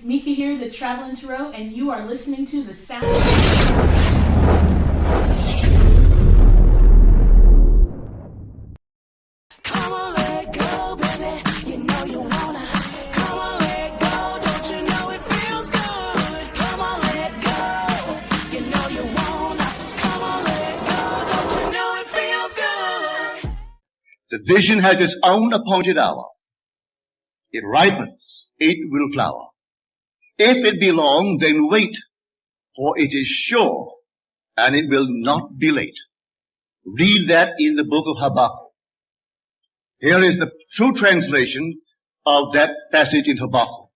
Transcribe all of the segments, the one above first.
Mika here, the Traveling Tarot, and you are listening to The Sound. Come on, let go, baby. You know you wanna. Come on, let go. Don't you know it feels good? Come on, let go. You know you wanna. Come on, let go. Don't you know it feels good? The vision has its own appointed hour. It ripens, it will flower. If it be long, then wait, for it is sure, and it will not be late. Read that in the book of Habakkuk. Here is the true translation of that passage in Habakkuk.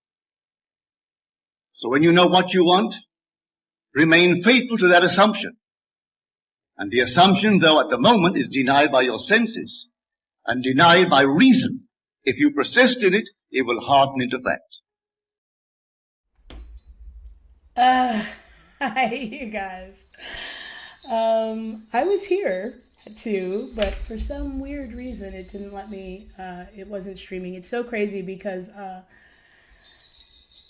So when you know what you want, remain faithful to that assumption. And the assumption, though at the moment, is denied by your senses and denied by reason, if you persist in it, it will harden into fact. Hi, you guys. I was here too, but for some weird reason, it didn't let me, it wasn't streaming. It's so crazy because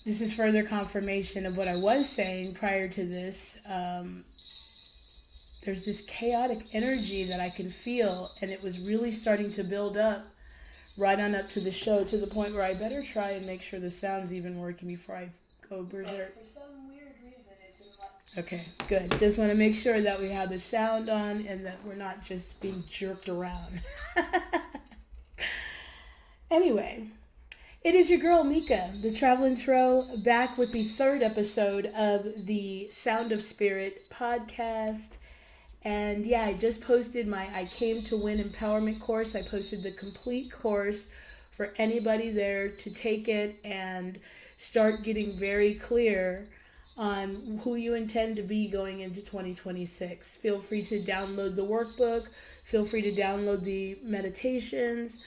this is further confirmation of what I was saying prior to this. There's this chaotic energy that I can feel, and it was really starting to build up right on up to the show, to the point where I better try and make sure the sound's even working before I go berserk. Okay, good. Just want to make sure that we have the sound on and that we're not just being jerked around. Anyway, it is your girl Mika, the Traveling Tarot, back with the third episode of the Sound of Spirit podcast. And yeah, I just posted my I Came to Win Empowerment course. I posted the complete course for anybody there to take it and start getting very clear on who you intend to be going into 2026. Feel free to download the workbook. Feel free to download the meditations.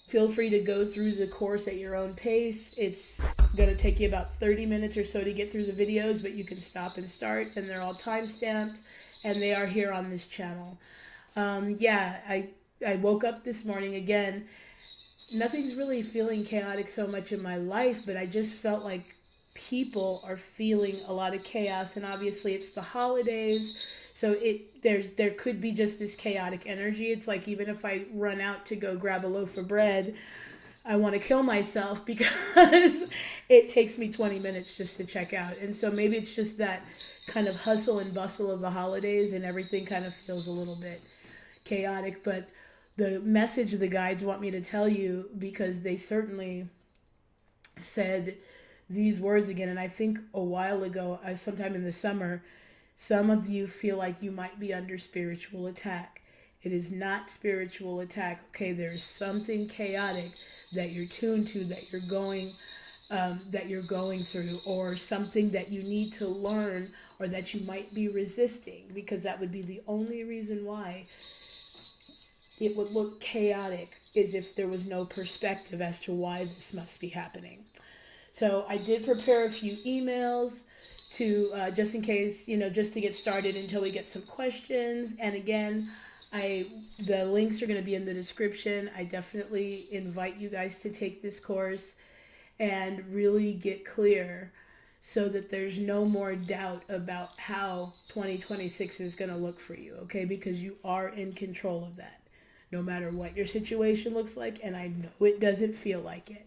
Feel free to go through the course at your own pace. It's going to take you about 30 minutes or so to get through the videos, but you can stop and start, and they're all time-stamped, and they are here on this channel. I woke up this morning again. Nothing's really feeling chaotic so much in my life, but I just felt like people are feeling a lot of chaos, and obviously it's the holidays, so there could be just this chaotic energy. It's like even if I run out to go grab a loaf of bread, I want to kill myself because it takes me 20 minutes just to check out. And so maybe it's just that kind of hustle and bustle of the holidays, and everything kind of feels a little bit chaotic. But the message the guides want me to tell you, because they certainly said these words again, and I think a while ago, sometime in the summer, some of you feel like you might be under spiritual attack. It is not spiritual attack, okay? There's something chaotic that you're tuned to, that you're going through, or something that you need to learn, or that you might be resisting, because that would be the only reason why it would look chaotic, is if there was no perspective as to why this must be happening. So I did prepare a few emails to, just in case, just to get started until we get some questions. And again, the links are going to be in the description. I definitely invite you guys to take this course and really get clear, so that there's no more doubt about how 2026 is going to look for you, okay? Because you are in control of that, no matter what your situation looks like, and I know it doesn't feel like it.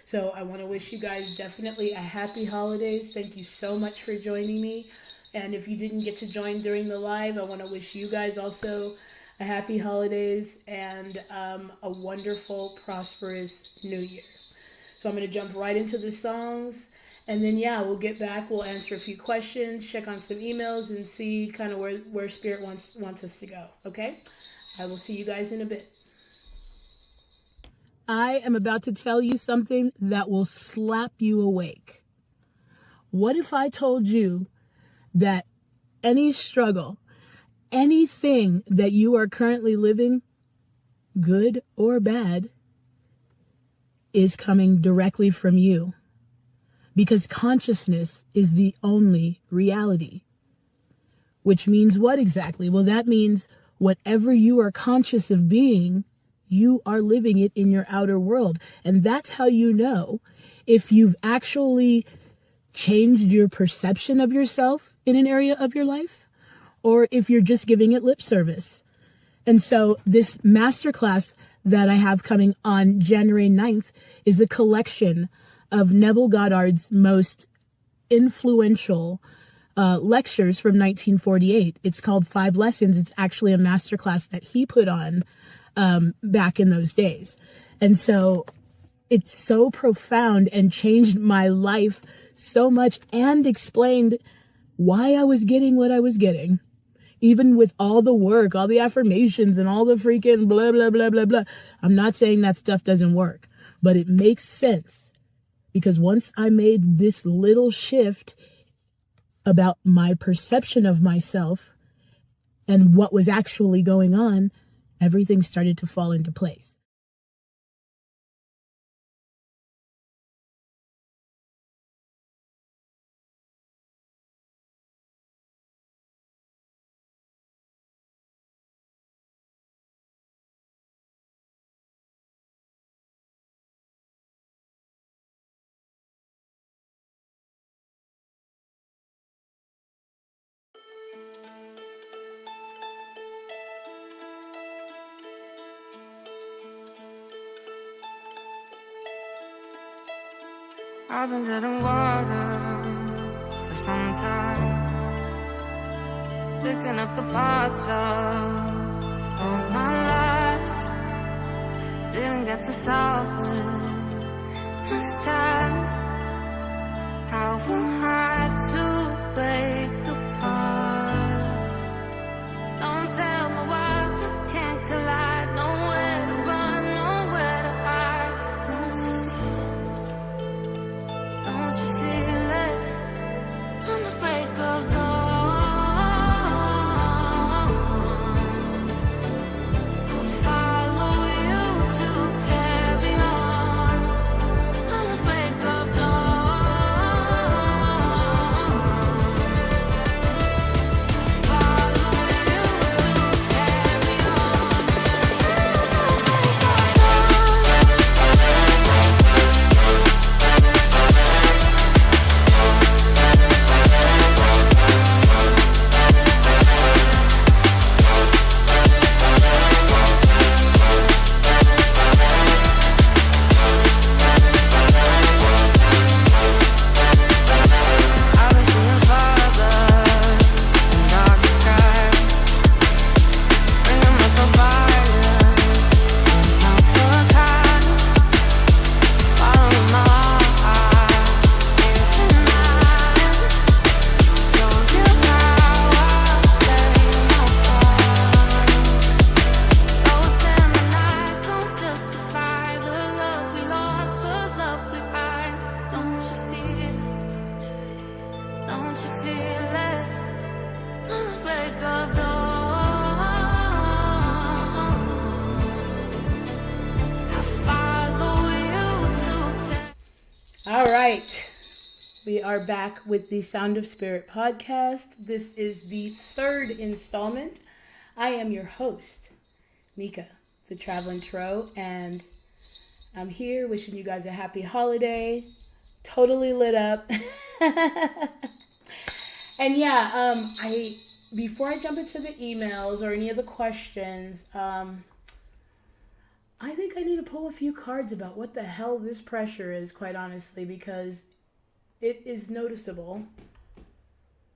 So I want to wish you guys definitely a happy holidays. Thank you so much for joining me. And if you didn't get to join during the live, I want to wish you guys also a happy holidays and a wonderful, prosperous new year. So I'm going to jump right into the songs. And then, we'll get back. We'll answer a few questions, check on some emails, and see kind of where Spirit wants us to go. Okay? I will see you guys in a bit. I am about to tell you something that will slap you awake. What if I told you that any struggle, anything that you are currently living, good or bad, is coming directly from you? Because consciousness is the only reality. Which means what exactly? Well, that means whatever you are conscious of being, you are living it in your outer world. And that's how you know if you've actually changed your perception of yourself in an area of your life, or if you're just giving it lip service. And so this masterclass that I have coming on January 9th is a collection of Neville Goddard's most influential lectures from 1948. It's called 5 Lessons. It's actually a masterclass that he put on back in those days. And so it's so profound and changed my life so much and explained why I was getting what I was getting. Even with all the work, all the affirmations and all the freaking blah, blah, blah, blah, blah. I'm not saying that stuff doesn't work, but it makes sense. Because once I made this little shift about my perception of myself and what was actually going on, everything started to fall into place. I've been treading water for some time, picking up the parts of all my life. Didn't get to solve it this time. How am I to break apart? Don't tell me why we can't collide. Nowhere to run, nowhere to hide. Don't you feel it? Don't you feel it? On the break of dawn, I'll follow you to carry on. On the break of dawn, follow you to carry on. I was seeing father in dark sky, bringing my provider out for a kind. Following my heart into mine, show you how I play my part. Ghosts in the night don't justify the love we lost, the love we hide. Don't you feel it? Don't you feel it? On the break of dawn, I follow you to get. All right. We are back with the Sound of Spirit podcast. This is the third installment. I am your host, Mika, the Traveling Tro, and I'm here wishing you guys a happy holiday. Totally lit up. And yeah, before I jump into the emails or any of the questions, I think I need to pull a few cards about what the hell this pressure is, quite honestly, because it is noticeable.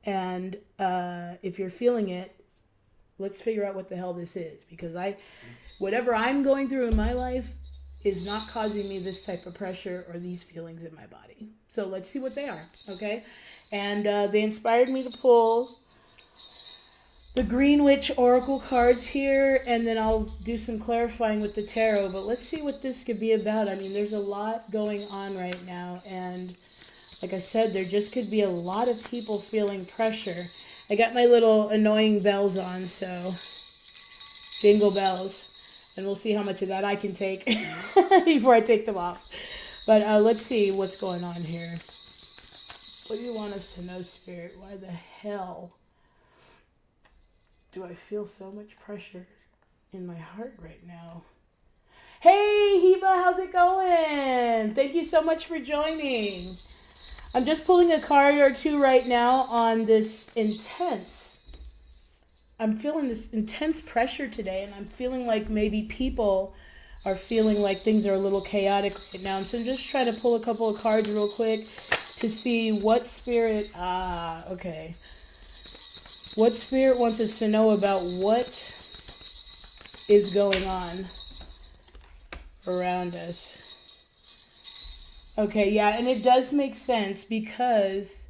And if you're feeling it, let's figure out what the hell this is, because whatever I'm going through in my life is not causing me this type of pressure or these feelings in my body. So let's see what they are, okay? And they inspired me to pull the Green Witch Oracle cards here, and then I'll do some clarifying with the tarot. But let's see what this could be about. I mean, there's a lot going on right now, and like I said, there just could be a lot of people feeling pressure. I got my little annoying bells on, so jingle bells. And we'll see how much of that I can take before I take them off. But let's see what's going on here. What do you want us to know, Spirit? Why the hell do I feel so much pressure in my heart right now? Hey, Heba, how's it going? Thank you so much for joining. I'm just pulling a card or two right now on this intense. I'm feeling this intense pressure today, and I'm feeling like maybe people are feeling like things are a little chaotic right now. So I'm just trying to pull a couple of cards real quick to see what spirit, okay. What spirit wants us to know about what is going on around us. Okay, yeah, and it does make sense because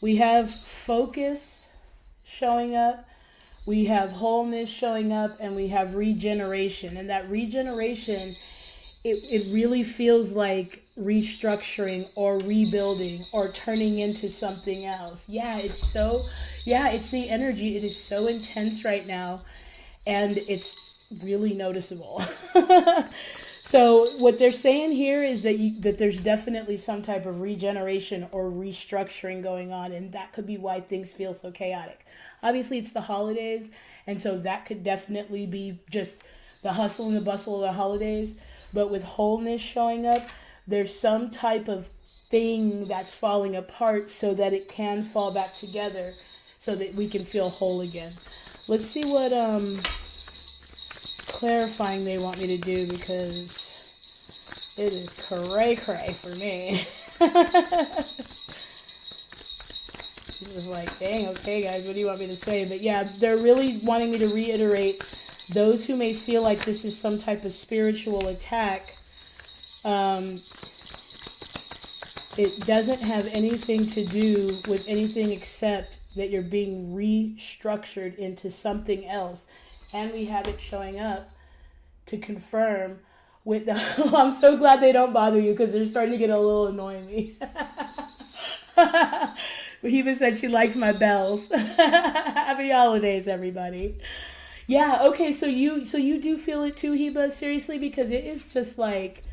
we have focus showing up, we have wholeness showing up, and we have regeneration. And that regeneration, it really feels like restructuring or rebuilding or turning into something else. It's the energy. It is so intense right now, and it's really noticeable. So what they're saying here is that there's definitely some type of regeneration or restructuring going on, and that could be why things feel so chaotic. Obviously, it's the holidays, and so that could definitely be just the hustle and the bustle of the holidays. But with wholeness showing up, there's some type of thing that's falling apart so that it can fall back together so that we can feel whole again. Let's see what clarifying they want me to do, because it is cray-cray for me. It was like, dang, okay guys, what do you want me to say? But yeah, they're really wanting me to reiterate, those who may feel like this is some type of spiritual attack, it doesn't have anything to do with anything except that you're being restructured into something else. And we have it showing up to confirm with the... I'm so glad they don't bother you, because they're starting to get a little annoying me. Heba said she likes my bells. Happy holidays, everybody. Yeah, okay, so you do feel it too, Heba, seriously, because it is just like,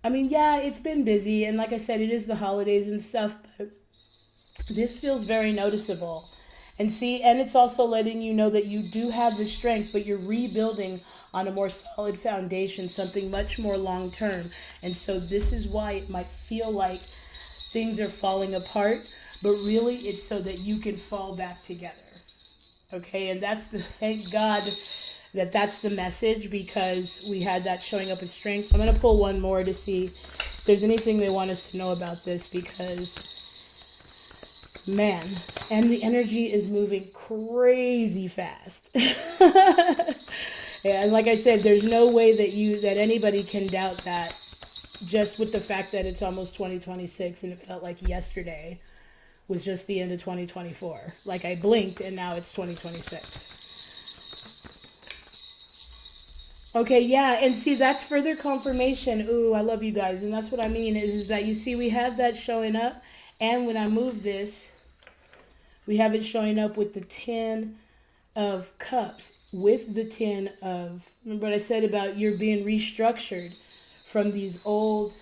I mean, yeah, it's been busy, and like I said, it is the holidays and stuff, but this feels very noticeable. And see, and it's also letting you know that you do have the strength, but you're rebuilding on a more solid foundation, something much more long-term. And so this is why it might feel like things are falling apart, but really it's so that you can fall back together. Okay, and thank God that that's the message, because we had that showing up as strength. I'm going to pull one more to see if there's anything they want us to know about this, because, man, and the energy is moving crazy fast. Yeah, and like I said, there's no way that anybody can doubt that, just with the fact that it's almost 2026 and it felt like yesterday was just the end of 2024. Like I blinked and now it's 2026. Okay, yeah, and see, that's further confirmation. Ooh, I love you guys. And that's what I mean is that you see we have that showing up. And when I move this, we have it showing up with the 10 of Cups, with the 10 of, remember what I said about you're being restructured from these old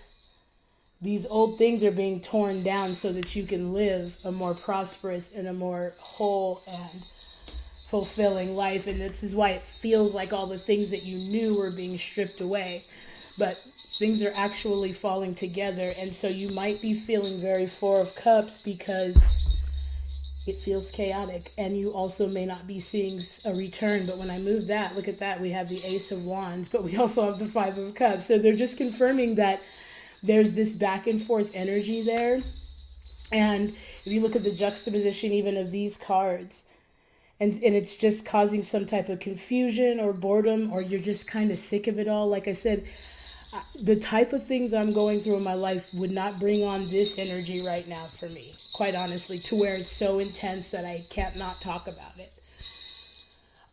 things are being torn down so that you can live a more prosperous and a more whole and fulfilling life. And this is why it feels like all the things that you knew were being stripped away, but things are actually falling together. And so you might be feeling very Four of Cups because it feels chaotic, and you also may not be seeing a return. But when I move that, look at that, we have the Ace of Wands, but we also have the Five of Cups. So they're just confirming that there's this back and forth energy there. And if you look at the juxtaposition even of these cards, and it's just causing some type of confusion or boredom, or you're just kind of sick of it all. Like I said, the type of things I'm going through in my life would not bring on this energy right now for me, quite honestly, to where it's so intense that I can't not talk about it.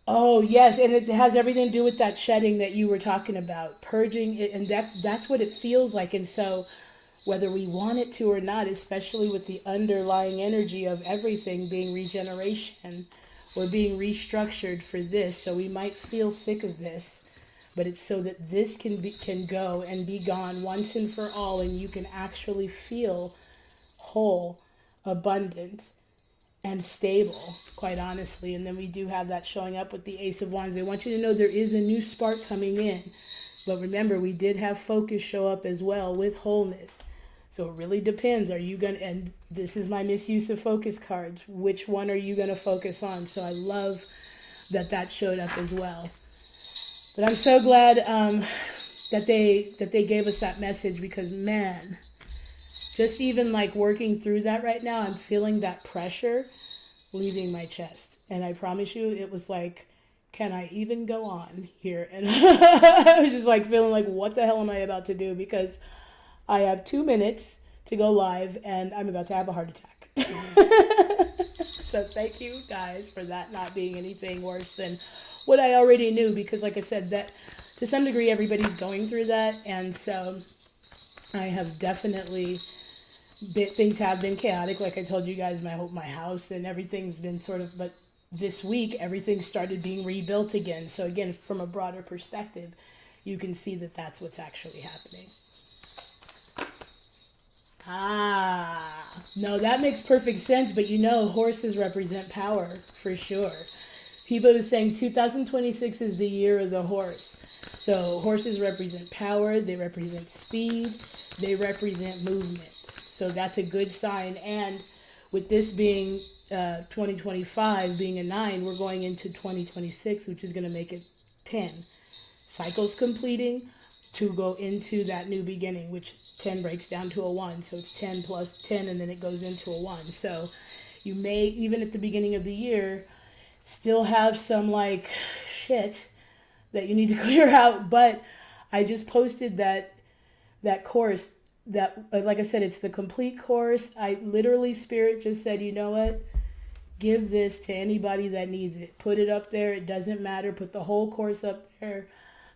Oh, yes, and it has everything to do with that shedding that you were talking about, purging it, and that's what it feels like. And so whether we want it to or not, especially with the underlying energy of everything being regeneration, we're being restructured for this. So we might feel sick of this, but it's so that this can go and be gone once and for all, and you can actually feel whole, abundant, and stable, quite honestly. And then we do have that showing up with the Ace of Wands. They want you to know there is a new spark coming in. But remember, we did have focus show up as well with wholeness. So it really depends. Are you going to, and this is my misuse of focus cards, which one are you going to focus on? So I love that showed up as well. But I'm so glad that they gave us that message, because man, just even like working through that right now, I'm feeling that pressure leaving my chest. And I promise you, it was like, can I even go on here? And I was just like feeling like, what the hell am I about to do? Because I have 2 minutes to go live and I'm about to have a heart attack. So thank you guys for that not being anything worse than what I already knew, because like I said, that to some degree everybody's going through that. And so I have definitely things have been chaotic. Like I told you guys, my house and everything's been sort of, but this week everything started being rebuilt again. So again, from a broader perspective, you can see that that's what's actually happening. No, that makes perfect sense. But horses represent power for sure. People was saying 2026 is the year of the horse. So horses represent power, they represent speed, they represent movement. So that's a good sign. And with this being 2025 being a 9, we're going into 2026, which is going to make it 10. Cycles completing to go into that new beginning, which 10 breaks down to a 1. So it's 10 plus 10, and then it goes into a 1. So you may, even at the beginning of the year, still have some like shit that you need to clear out. But I just posted that course that, like I said, it's the complete course. I literally, Spirit just said, you know what? Give this to anybody that needs it. Put it up there. It doesn't matter. Put the whole course up there.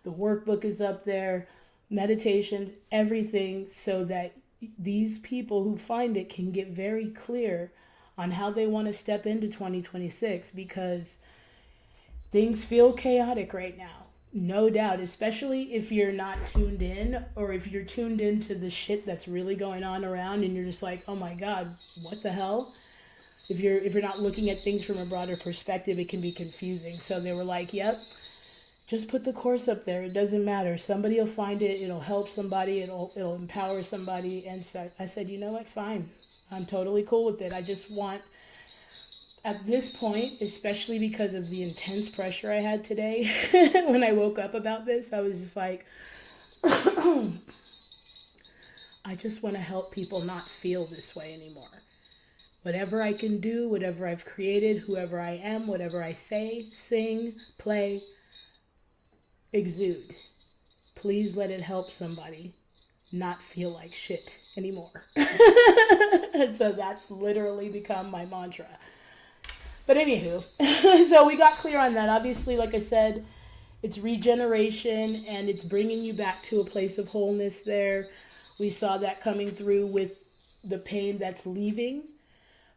The workbook is up there. Meditations, everything, so that these people who find it can get very clear on how they want to step into 2026, because things feel chaotic right now. No doubt, especially if you're not tuned in, or if you're tuned into the shit that's really going on around and you're just like, oh my God, what the hell? If you're not looking at things from a broader perspective, it can be confusing. So they were like, yep, just put the course up there. It doesn't matter. Somebody will find it. It'll help somebody. It'll empower somebody. And so I said, you know what? Fine. I'm totally cool with it. I just want, at this point, especially because of the intense pressure I had today, when I woke up about this, I was just like, I just want to help people not feel this way anymore. Whatever I can do, whatever I've created, whoever I am, whatever I say, sing, play, exude. Please let it help somebody not feel like shit anymore. And so that's literally become my mantra. But anywho, so we got clear on that. Obviously, like I said, it's regeneration and it's bringing you back to a place of wholeness there. We saw that coming through with the pain that's leaving,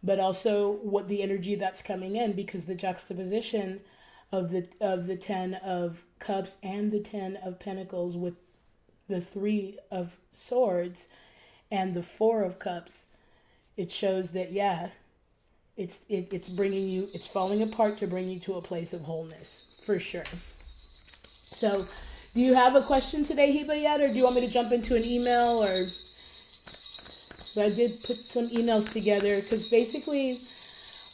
but also what the energy that's coming in, because the juxtaposition of the 10 of Cups and the 10 of Pentacles with the 3 of Swords and the 4 of Cups, it shows that, yeah, it's bringing you, it's falling apart to bring you to a place of wholeness, for sure. So, do you have a question today, Heba, yet? Or do you want me to jump into an email? Or I did put some emails together, because basically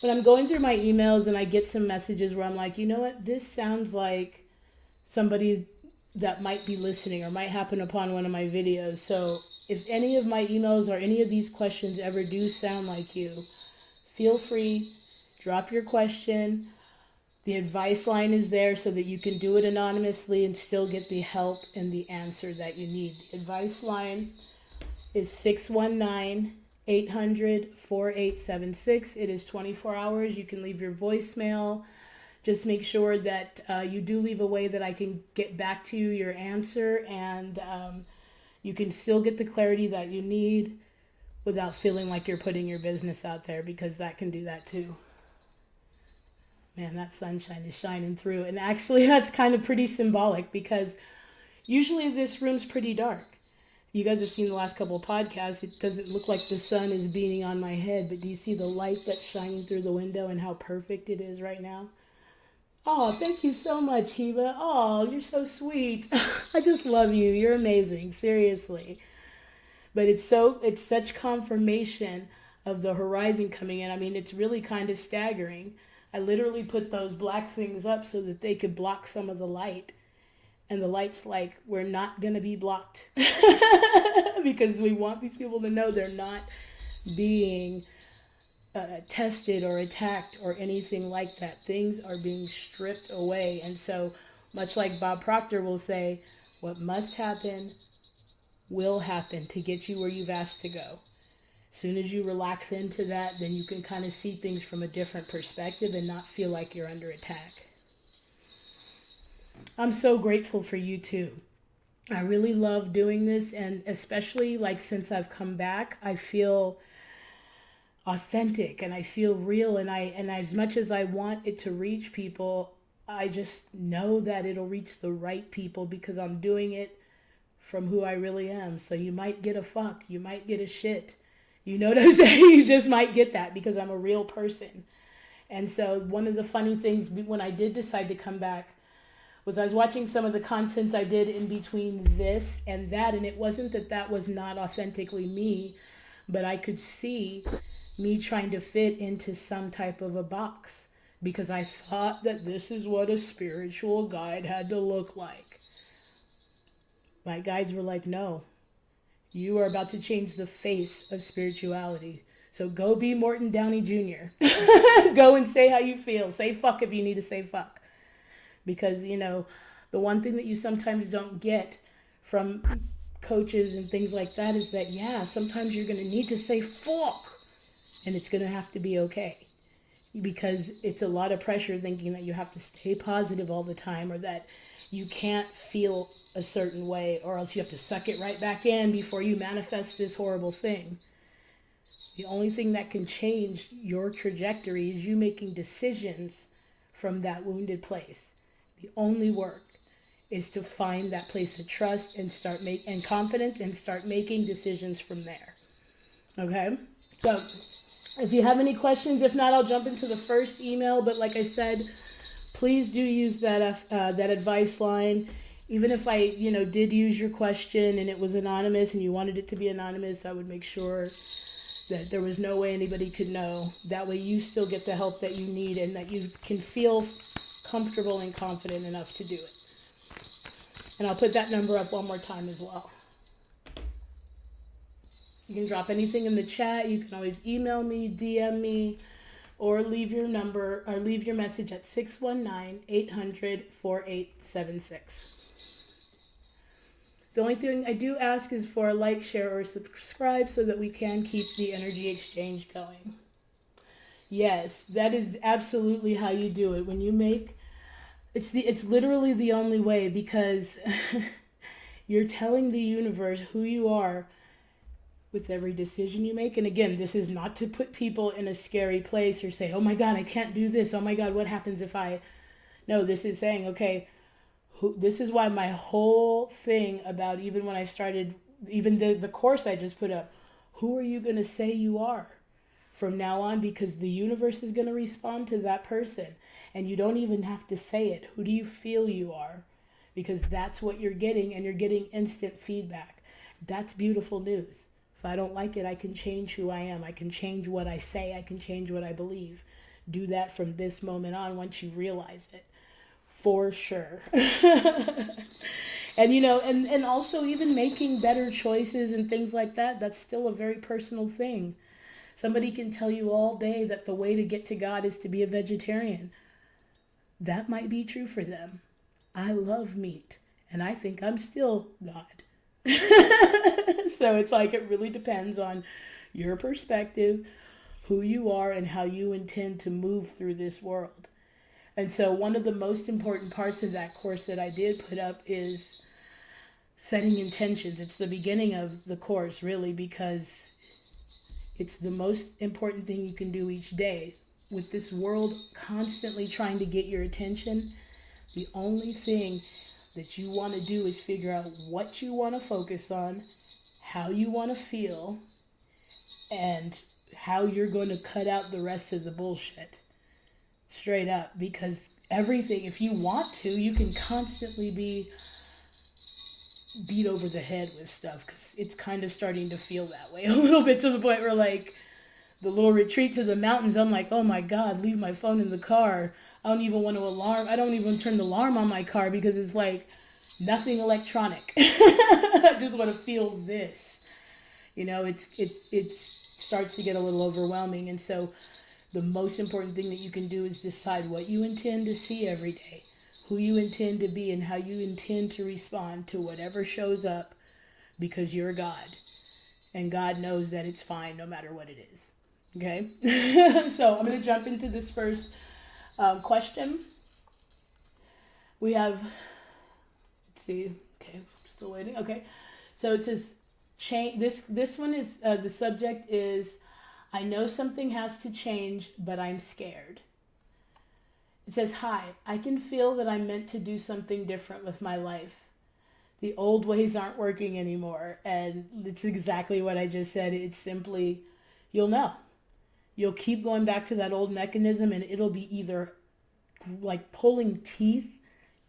when I'm going through my emails and I get some messages where I'm like, you know what, this sounds like somebody that might be listening or might happen upon one of my videos. So if any of my emails or any of these questions ever do sound like you, feel free, drop your question. The advice line is there so that you can do it anonymously and still get the help and the answer that you need. The advice line is 619-800-4876. It is 24 hours. You can leave your voicemail. Just make sure that you do leave a way that I can get back to you your answer, and you can still get the clarity that you need without feeling like you're putting your business out there, because that can do that too. Man, that sunshine is shining through. And actually, that's kind of pretty symbolic, because usually this room's pretty dark. You guys have seen the last couple of podcasts. It doesn't look like the sun is beating on my head, but do you see the light that's shining through the window and how perfect it is right now? Oh, thank you so much, Heba. Oh, you're so sweet. I just love you. You're amazing. Seriously. But it's such confirmation of the horizon coming in. I mean, it's really kind of staggering. I literally put those black things up so that they could block some of the light. And the light's like, we're not going to be blocked. Because we want these people to know they're not being tested or attacked or anything like that. Things are being stripped away. And so, much like Bob Proctor will say, what must happen will happen to get you where you've asked to go. As soon as you relax into that, then you can kind of see things from a different perspective and not feel like you're under attack. I'm so grateful for you too. I really love doing this, and especially like since I've come back, I feel authentic and I feel real, and as much as I want it to reach people, I just know that it'll reach the right people because I'm doing it from who I really am. So you might get a fuck, you might get a shit. You know what I'm saying? You just might get that because I'm a real person. And so one of the funny things when I did decide to come back was I was watching some of the content I did in between this and that, and it wasn't that was not authentically me, but I could see me trying to fit into some type of a box because I thought that this is what a spiritual guide had to look like. My guides were like, no, you are about to change the face of spirituality. So go be Morton Downey Jr. Go and say how you feel. Say fuck if you need to say fuck. Because, you know, the one thing that you sometimes don't get from coaches and things like that is that, yeah, sometimes you're going to need to say fuck. And it's going to have to be okay. Because it's a lot of pressure thinking that you have to stay positive all the time or that you can't feel a certain way or else you have to suck it right back in before you manifest this horrible thing. The only thing that can change your trajectory is you making decisions from that wounded place. The only work is to find that place of trust and and confidence and start making decisions from there. Okay? So, if you have any questions, if not, I'll jump into the first email. But like I said, please do use that advice line. Even if I, did use your question and it was anonymous and you wanted it to be anonymous, I would make sure that there was no way anybody could know. That way you still get the help that you need and that you can feel comfortable and confident enough to do it. And I'll put that number up one more time as well. You can drop anything in the chat. You can always email me, DM me, or leave your number or leave your message at 619-800-4876. The only thing I do ask is for a like, share, or subscribe so that we can keep the energy exchange going. Yes, that is absolutely how you do it. When you make, it's literally the only way because you're telling the universe who you are with every decision you make. And again, this is not to put people in a scary place or say, oh my God, I can't do this. Oh my God, what happens if I... No, this is saying, okay, this is why my whole thing about even when I started, even the course I just put up, who are you going to say you are from now on? Because the universe is going to respond to that person. And you don't even have to say it. Who do you feel you are? Because that's what you're getting, and you're getting instant feedback. That's beautiful news. If I don't like it, I can change who I am. I can change what I say. I can change what I believe. Do that from this moment on once you realize it. For sure. And, and also even making better choices and things like that, that's still a very personal thing. Somebody can tell you all day that the way to get to God is to be a vegetarian. That might be true for them. I love meat, and I think I'm still God. So it's like it really depends on your perspective, who you are, and how you intend to move through this world. And so one of the most important parts of that course that I did put up is setting intentions. It's the beginning of the course, really, because it's the most important thing you can do each day. With this world constantly trying to get your attention, the only thing that you want to do is figure out what you want to focus on, how you want to feel, and how you're going to cut out the rest of the bullshit. Straight up. Because everything, if you want to, you can constantly be beat over the head with stuff, because it's kind of starting to feel that way a little bit, to the point where like the little retreat to the mountains, I'm like, oh my God, leave my phone in the car. I don't even want to I don't even turn the alarm on my car, because it's like nothing electronic. I just want to feel this. You know, it starts to get a little overwhelming. And so the most important thing that you can do is decide what you intend to see every day, who you intend to be, and how you intend to respond to whatever shows up, because you're God. And God knows that it's fine no matter what it is. Okay? So I'm going to jump into this first question. We have, let's see, okay, still waiting. Okay, so it says, change. This one is, the subject is, I know something has to change, but I'm scared. It says, hi, I can feel that I'm meant to do something different with my life. The old ways aren't working anymore. And it's exactly what I just said. It's simply, you'll know. You'll keep going back to that old mechanism, and it'll be either like pulling teeth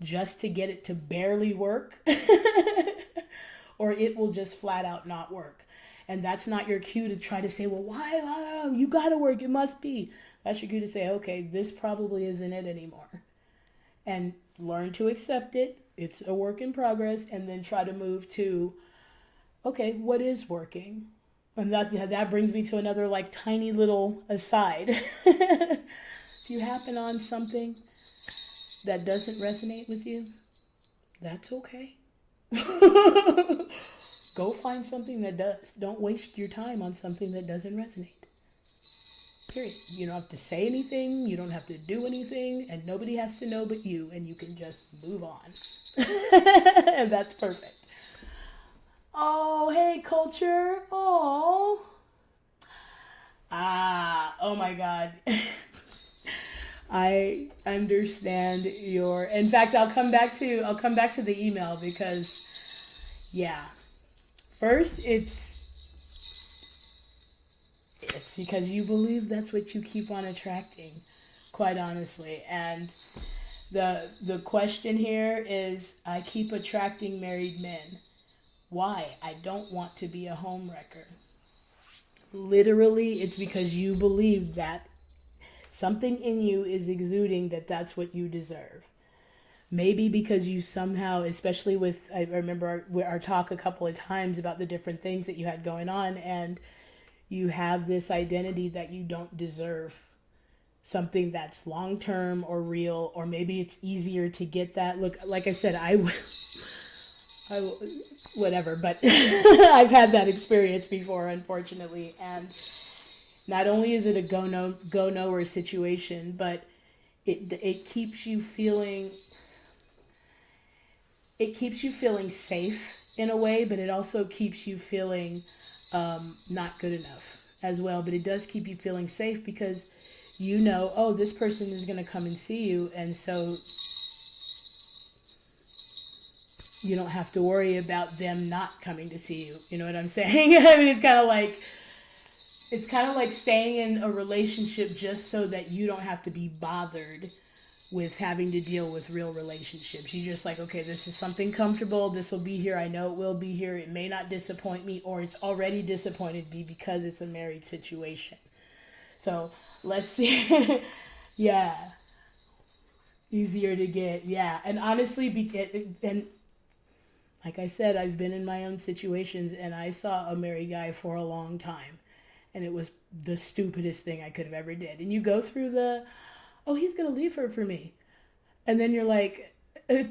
just to get it to barely work, or it will just flat out not work. And that's not your cue to try to say, well, why? You gotta work, it must be. That's your cue to say, okay, this probably isn't it anymore. And learn to accept it. It's a work in progress. And then try to move to, okay, what is working? And that brings me to another like tiny little aside. If you happen on something that doesn't resonate with you, that's okay. Go find something that does. Don't waste your time on something that doesn't resonate. Period. You don't have to say anything. You don't have to do anything. And nobody has to know but you. And you can just move on. And that's perfect. Oh, hey, culture. Oh. Oh my God. I understand your, in fact, I'll come back to the email, because yeah. First, it's because you believe that's what you keep on attracting, quite honestly. And the question here is, I keep attracting married men. Why? I don't want to be a homewrecker. Literally, it's because you believe that something in you is exuding that that's what you deserve. Maybe because you somehow, especially with, I remember our talk a couple of times about the different things that you had going on, and you have this identity that you don't deserve something that's long-term or real, or maybe it's easier to get that. Look, like I said, I whatever, but I've had that experience before, unfortunately. And not only is it a go nowhere situation, but it keeps you feeling safe in a way, but it also keeps you feeling not good enough as well. But it does keep you feeling safe, because you know, oh, this person is going to come and see you, and so you don't have to worry about them not coming to see you. You know what I'm saying? I mean, it's kind of like staying in a relationship just so that you don't have to be bothered with having to deal with real relationships. You're just like, okay, this is something comfortable. This will be here. I know it will be here. It may not disappoint me, or it's already disappointed me because it's a married situation. So let's see. Yeah. Easier to get. Yeah. And honestly, and like I said, I've been in my own situations, and I saw a married guy for a long time, and it was the stupidest thing I could have ever did. And you go through oh, he's going to leave her for me. And then you're like,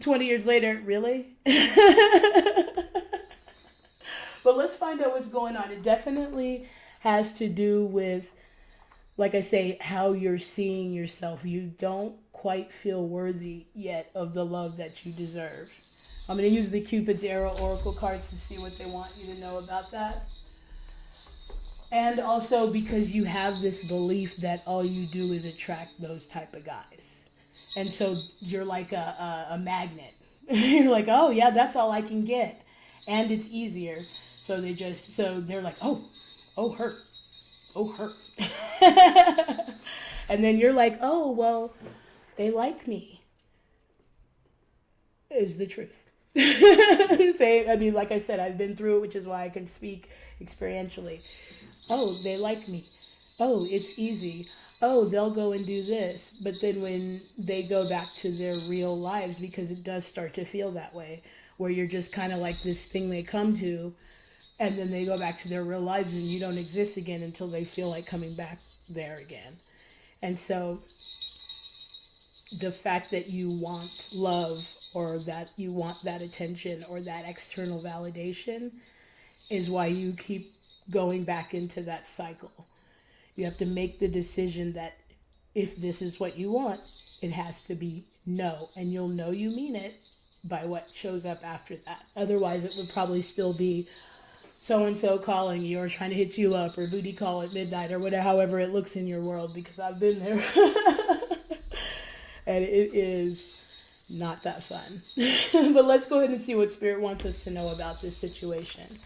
20 years later, really? But let's find out what's going on. It definitely has to do with, like I say, how you're seeing yourself. You don't quite feel worthy yet of the love that you deserve. I'm going to use the Cupid's Arrow Oracle cards to see what they want you to know about that. And also because you have this belief that all you do is attract those type of guys. And so you're like a magnet. You're like, oh yeah, that's all I can get. And it's easier. So they're like, oh, her. And then you're like, oh, well, they like me. Is the truth. Same. I mean, like I said, I've been through it, which is why I can speak experientially. Oh, they like me. Oh, it's easy. Oh, they'll go and do this. But then when they go back to their real lives, because it does start to feel that way, where you're just kind of like this thing they come to, and then they go back to their real lives and you don't exist again until they feel like coming back there again. And so the fact that you want love, or that you want that attention or that external validation, is why you keep going back into that cycle. You have to make the decision that if this is what you want, it has to be no. And you'll know you mean it by what shows up after that. Otherwise, it would probably still be so-and-so calling you or trying to hit you up or booty call at midnight or whatever, however it looks in your world, because I've been there. And it is not that fun. But let's go ahead and see what Spirit wants us to know about this situation.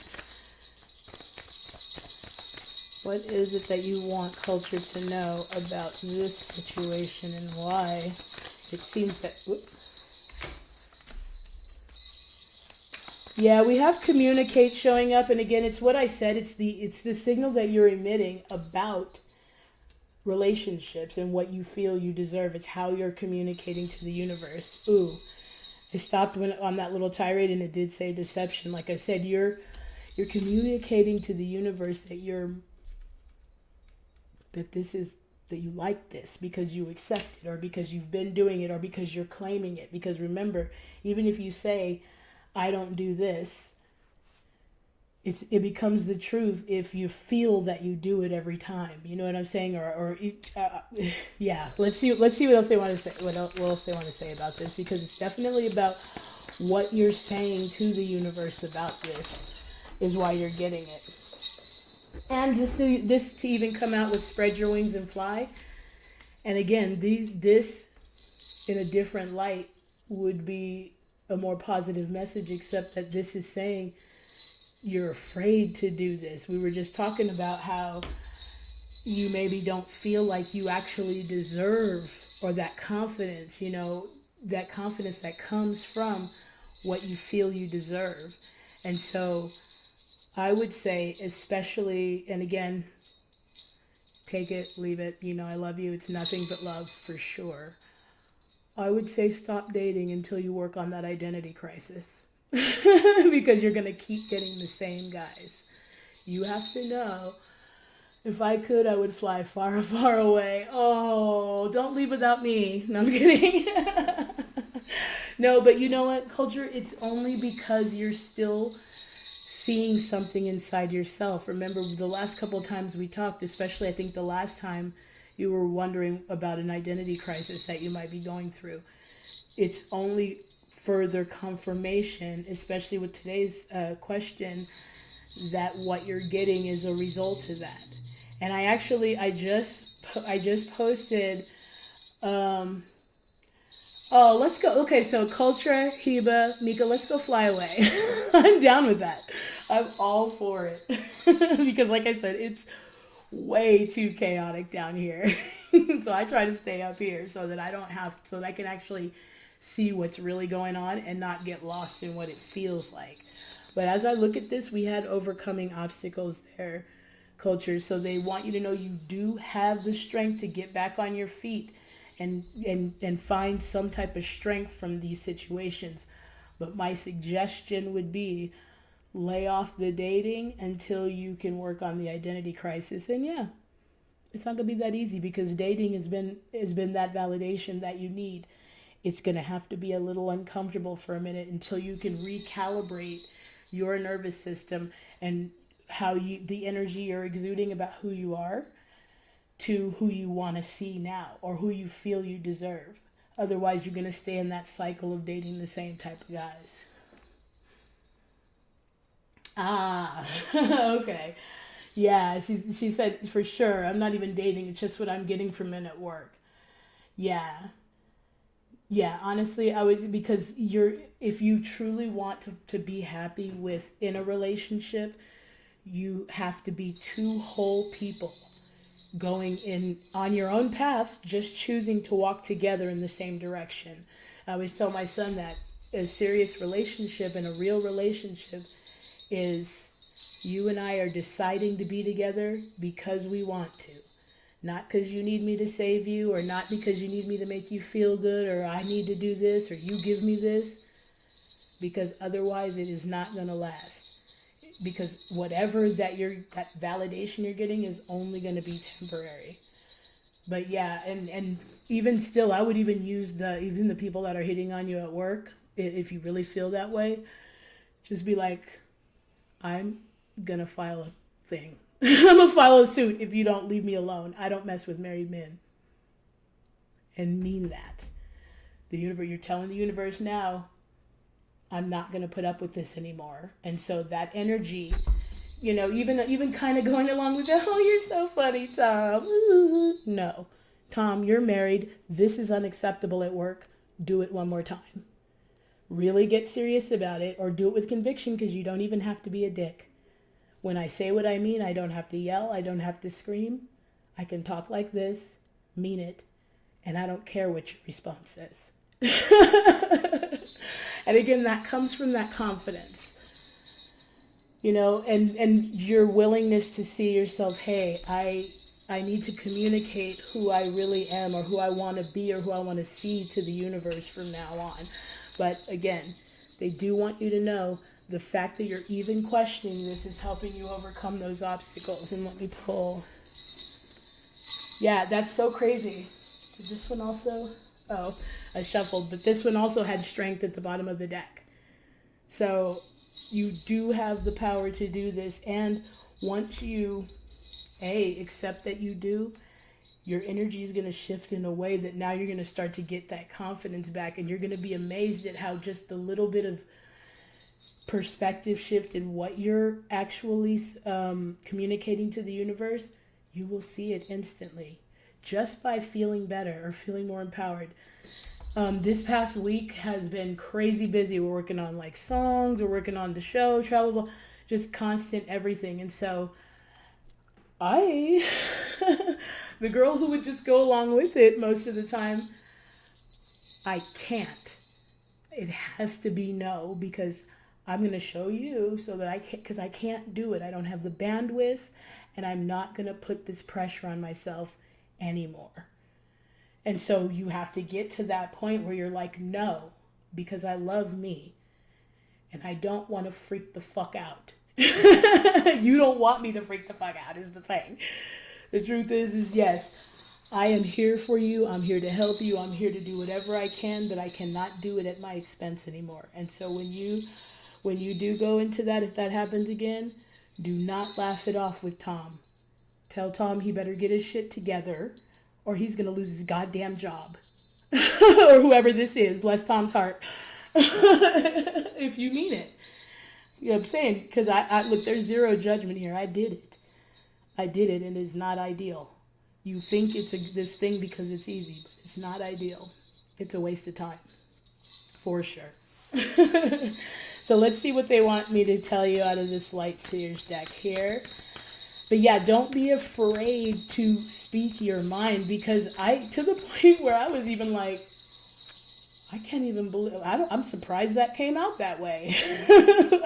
What is it that you want culture to know about this situation and why it seems that... Whoop. Yeah, we have communicate showing up, and again, it's what I said. It's the signal that you're emitting about relationships and what you feel you deserve. It's how you're communicating to the universe. Ooh, I stopped on that little tirade, and it did say deception. Like I said, you're communicating to the universe that that you like this because you accept it, or because you've been doing it, or because you're claiming it. Because remember, even if you say, I don't do this, it becomes the truth if you feel that you do it every time. You know what I'm saying? Yeah. Let's see what else they want to say. What else they want to say about this? Because it's definitely about what you're saying to the universe about this is why you're getting it. And this to even come out with spread your wings and fly. And again, this in a different light would be a more positive message, except that this is saying you're afraid to do this. We were just talking about how you maybe don't feel like you actually deserve, or that confidence, that confidence that comes from what you feel you deserve. And so I would say, especially, and again, take it, leave it, I love you. It's nothing but love for sure. I would say stop dating until you work on that identity crisis. Because you're going to keep getting the same guys. You have to know, if I could, I would fly far, far away. Oh, don't leave without me. No, I'm kidding. No, but you know what, culture? It's only because you're still seeing something inside yourself. Remember, the last couple of times we talked, especially I think the last time you were wondering about an identity crisis that you might be going through. It's only further confirmation, especially with today's question, that what you're getting is a result of that. And I just posted, oh, let's go. Okay, so Culture, Heba, Mika, let's go fly away. I'm down with that. I'm all for it. Because like I said, it's way too chaotic down here. So I try to stay up here so that so that I can actually see what's really going on and not get lost in what it feels like. But as I look at this, we had overcoming obstacles there, culture. So they want you to know you do have the strength to get back on your feet and find some type of strength from these situations. But my suggestion would be lay off the dating until you can work on the identity crisis. And yeah, it's not going to be that easy, because dating has been that validation that you need. It's going to have to be a little uncomfortable for a minute until you can recalibrate your nervous system and the energy you're exuding about who you are to who you want to see now, or who you feel you deserve. Otherwise, you're going to stay in that cycle of dating the same type of guys. Ah, okay. Yeah, she said, for sure, I'm not even dating. It's just what I'm getting from men at work. Yeah. Yeah, honestly, I would, because if you truly want to be happy within a relationship, you have to be two whole people going in on your own paths, just choosing to walk together in the same direction. I always tell my son that a serious relationship and a real relationship is you and I are deciding to be together because we want to. Not because you need me to save you, or not because you need me to make you feel good, or I need to do this, or you give me this. Because otherwise it is not going to last. Because whatever that validation you're getting is only going to be temporary. But yeah, and even still, I would even use even the people that are hitting on you at work, if you really feel that way, just be like, I'm going to file a thing. I'm going to file a suit if you don't leave me alone. I don't mess with married men. And mean that. You're telling the universe now, I'm not going to put up with this anymore. And so that energy, even kind of going along with that, oh, you're so funny, Tom. No. Tom, you're married. This is unacceptable at work. Do it one more time. Really get serious about it, or do it with conviction, because you don't even have to be a dick. When I say what I mean, I don't have to yell. I don't have to scream. I can talk like this, mean it, and I don't care what your response is. And again, that comes from that confidence, and your willingness to see yourself, hey, I need to communicate who I really am, or who I want to be, or who I want to see to the universe from now on. But again, they do want you to know the fact that you're even questioning this is helping you overcome those obstacles. And let me pull. Yeah, that's so crazy. Did this one also? Oh, I shuffled. But this one also had strength at the bottom of the deck. So you do have the power to do this. And once you, accept that you do, your energy is going to shift in a way that now you're going to start to get that confidence back. And you're going to be amazed at how just a little bit of perspective shift in what you're actually communicating to the universe, you will see it instantly just by feeling better or feeling more empowered. This past week has been crazy busy. We're working on songs, we're working on the show, travel, just constant everything. And so the girl who would just go along with it most of the time, I can't. It has to be no, because I'm going to show you so that because I can't do it. I don't have the bandwidth, and I'm not going to put this pressure on myself anymore. And so you have to get to that point where you're like, no, because I love me, and I don't want to freak the fuck out. You don't want me to freak the fuck out is the thing. The truth is yes, I am here for you. I'm here to help you. I'm here to do whatever I can, but I cannot do it at my expense anymore. And so when you do go into that, if that happens again, do not laugh it off with Tom. Tell Tom he better get his shit together, or he's going to lose his goddamn job. Or whoever this is, bless Tom's heart. If you mean it. You know what I'm saying? Because I look, there's zero judgment here. I did it, and it's not ideal. You think it's this thing because it's easy, but it's not ideal. It's a waste of time, for sure. So let's see what they want me to tell you out of this Light Seers deck here. But yeah, don't be afraid to speak your mind, because to the point where I was even like, I can't even believe, I'm surprised that came out that way.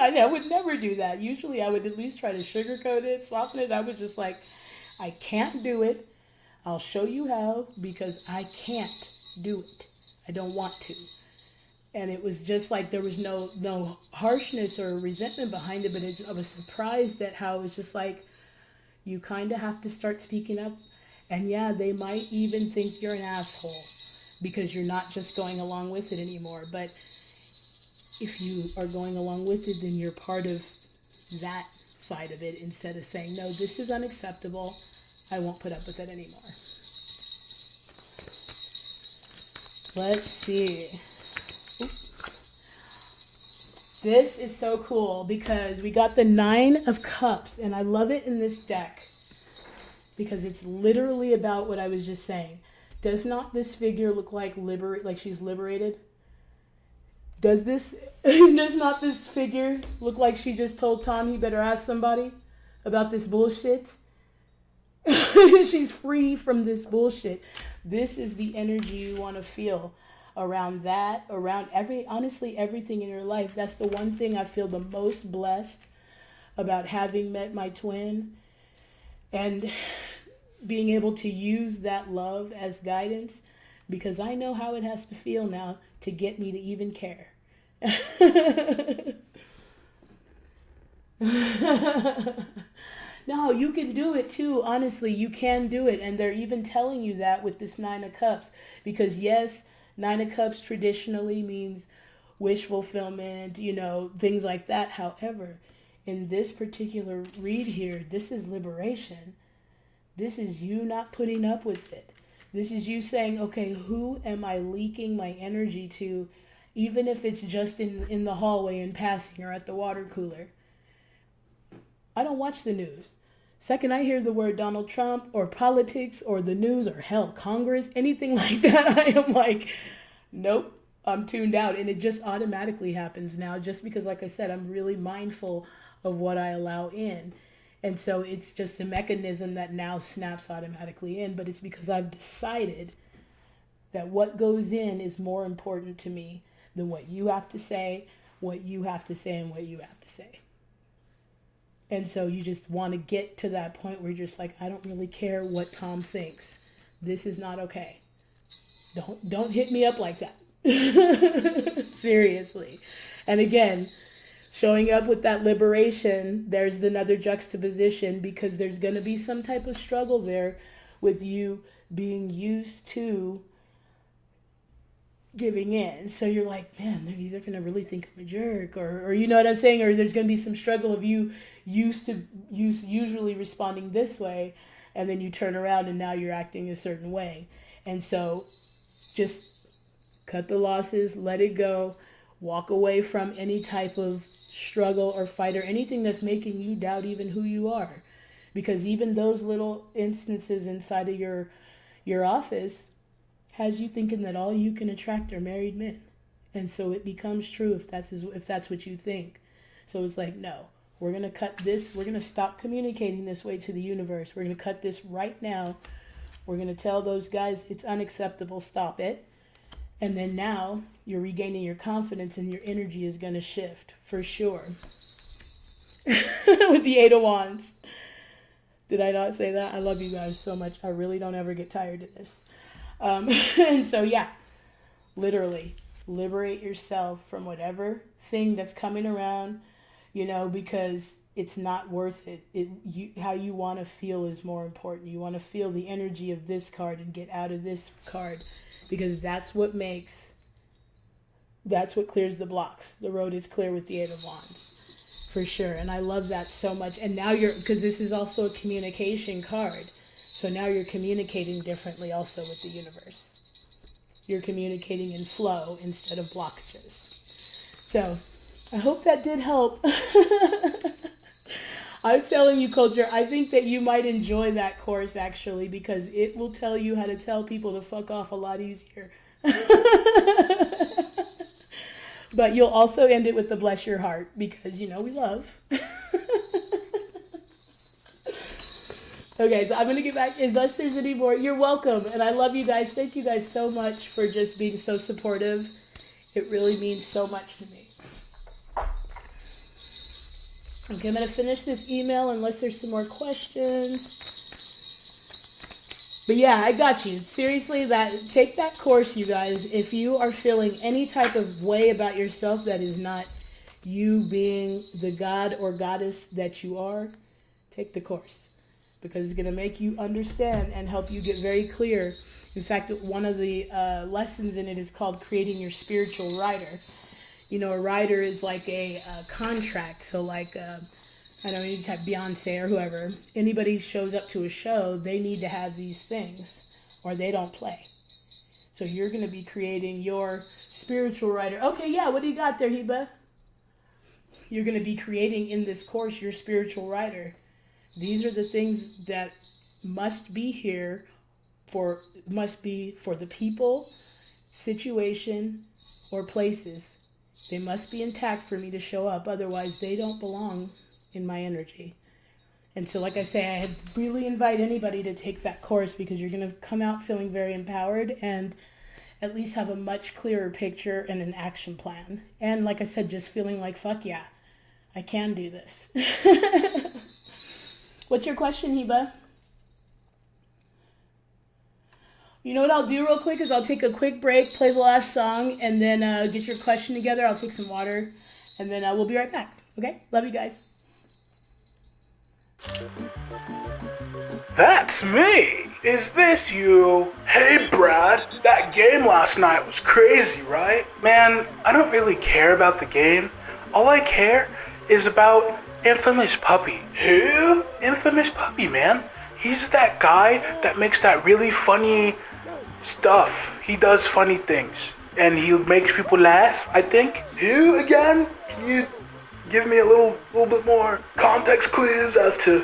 I would never do that. Usually I would at least try to sugarcoat it, soften it. I was just like, I can't do it. I'll show you how, because I can't do it. I don't want to. And it was just like there was no harshness or resentment behind it, but I was surprised at how it was just like, you kind of have to start speaking up. And yeah, they might even think you're an asshole because you're not just going along with it anymore. But if you are going along with it, then you're part of that side of it, instead of saying, no, this is unacceptable. I won't put up with it anymore. Let's see. This is so cool because we got the 9 of Cups, and I love it in this deck because it's literally about what I was just saying. Does not this figure look like she's liberated? Does not this figure look like she just told Tom he better ask somebody about this bullshit? She's free from this bullshit. This is the energy you want to feel. around that, around honestly, everything in your life. That's the one thing I feel the most blessed about having met my twin and being able to use that love as guidance, because I know how it has to feel now to get me to even care. No, you can do it too. Honestly, you can do it. And they're even telling you that with this Nine of Cups. Because yes, Nine of Cups traditionally means wish fulfillment, things like that. However, in this particular read here, this is liberation. This is you not putting up with it. This is you saying, okay, who am I leaking my energy to, even if it's just in the hallway in passing or at the water cooler? I don't watch the news. Second I hear the word Donald Trump or politics or the news or hell, Congress, anything like that, I am like, nope, I'm tuned out. And it just automatically happens now, just because, like I said, I'm really mindful of what I allow in. And so it's just a mechanism that now snaps automatically in, but it's because I've decided that what goes in is more important to me than what you have to say, what you have to say, and what you have to say. And so you just want to get to that point where you're just like, I don't really care what Tom thinks. This is not okay. Don't hit me up like that. Seriously. And again, showing up with that liberation, there's another juxtaposition, because there's going to be some type of struggle there with you being used to giving in. So you're like, man, they're going to really think I'm a jerk, or you know what I'm saying? Or there's going to be some struggle of you usually responding this way, and then you turn around and now you're acting a certain way. And so just cut the losses, let it go, walk away from any type of struggle or fight or anything that's making you doubt even who you are. Because even those little instances inside of your office has you thinking that all you can attract are married men. And so it becomes true if that's what you think. So it's like, no, we're going to cut this. We're going to stop communicating this way to the universe. We're going to cut this right now. We're going to tell those guys it's unacceptable. Stop it. And then now you're regaining your confidence and your energy is going to shift for sure. With the Eight of Wands. Did I not say that? I love you guys so much. I really don't ever get tired of this. And so, yeah, literally liberate yourself from whatever thing that's coming around, because it's not worth it. How you want to feel is more important. You want to feel the energy of this card and get out of this card, because that's what clears the blocks. The road is clear with the Eight of Wands. For sure. And I love that so much. And now because this is also a communication card. So now you're communicating differently also with the universe. You're communicating in flow instead of blockages. So I hope that did help. I'm telling you, culture, I think that you might enjoy that course actually, because it will tell you how to tell people to fuck off a lot easier. But you'll also end it with the bless your heart, because, we love. Okay, so I'm going to get back, unless there's any more. You're welcome, and I love you guys. Thank you guys so much for just being so supportive. It really means so much to me. Okay, I'm going to finish this email unless there's some more questions. But yeah, I got you. Seriously, take that course, you guys. If you are feeling any type of way about yourself that is not you being the god or goddess that you are, take the course. Because it's going to make you understand and help you get very clear. In fact, one of the lessons in it is called creating your spiritual rider. A rider is like a contract. So like, I don't know, you type Beyonce or whoever. Anybody shows up to a show, they need to have these things or they don't play. So you're going to be creating your spiritual rider. Okay, yeah, what do you got there, Heba? You're going to be creating in this course your spiritual rider. These are the things that must be here for the people, situation, or places. They must be intact for me to show up. Otherwise, they don't belong in my energy. And so, like I say, I really invite anybody to take that course, because you're going to come out feeling very empowered. And at least have a much clearer picture and an action plan. And like I said, just feeling like, fuck yeah, I can do this. What's your question, Heba? You know what I'll do real quick is I'll take a quick break, play the last song, and then get your question together. I'll take some water, and then we'll be right back. Okay? Love you guys. That's me! Is this you? Hey Brad, that game last night was crazy, right? Man, I don't really care about the game. All I care is about Imfamous Puppy. Who? Imfamous Puppy, man. He's that guy that makes that really funny stuff. He does funny things. And he makes people laugh, I think. Who again? Can you give me a little bit more context clues as to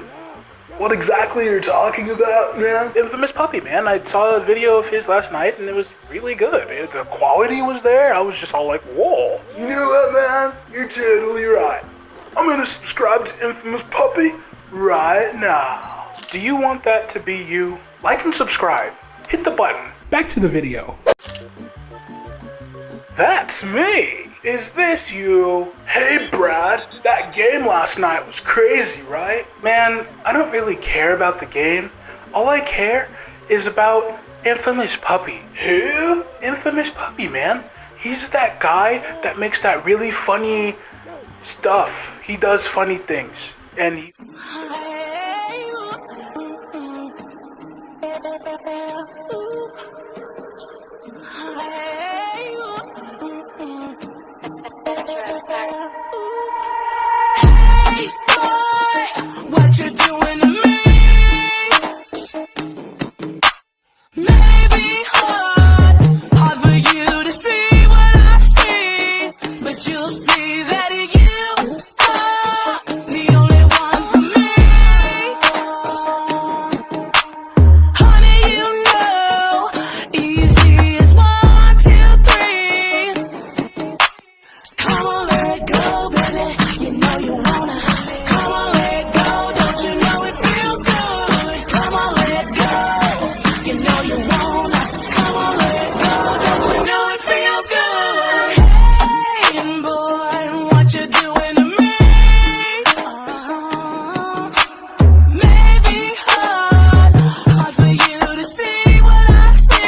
what exactly you're talking about, man? Imfamous Puppy, man. I saw a video of his last night and it was really good. The quality was there. I was just all like, whoa. You know what, man? You're totally right. I'm gonna subscribe to Imfamous Puppy right now. Do you want that to be you? Like and subscribe. Hit the button. Back to the video. That's me. Is this you? Hey Brad, that game last night was crazy, right? Man, I don't really care about the game. All I care is about Imfamous Puppy. Who? Imfamous Puppy, man. He's that guy that makes that really funny stuff. He does funny things. And he...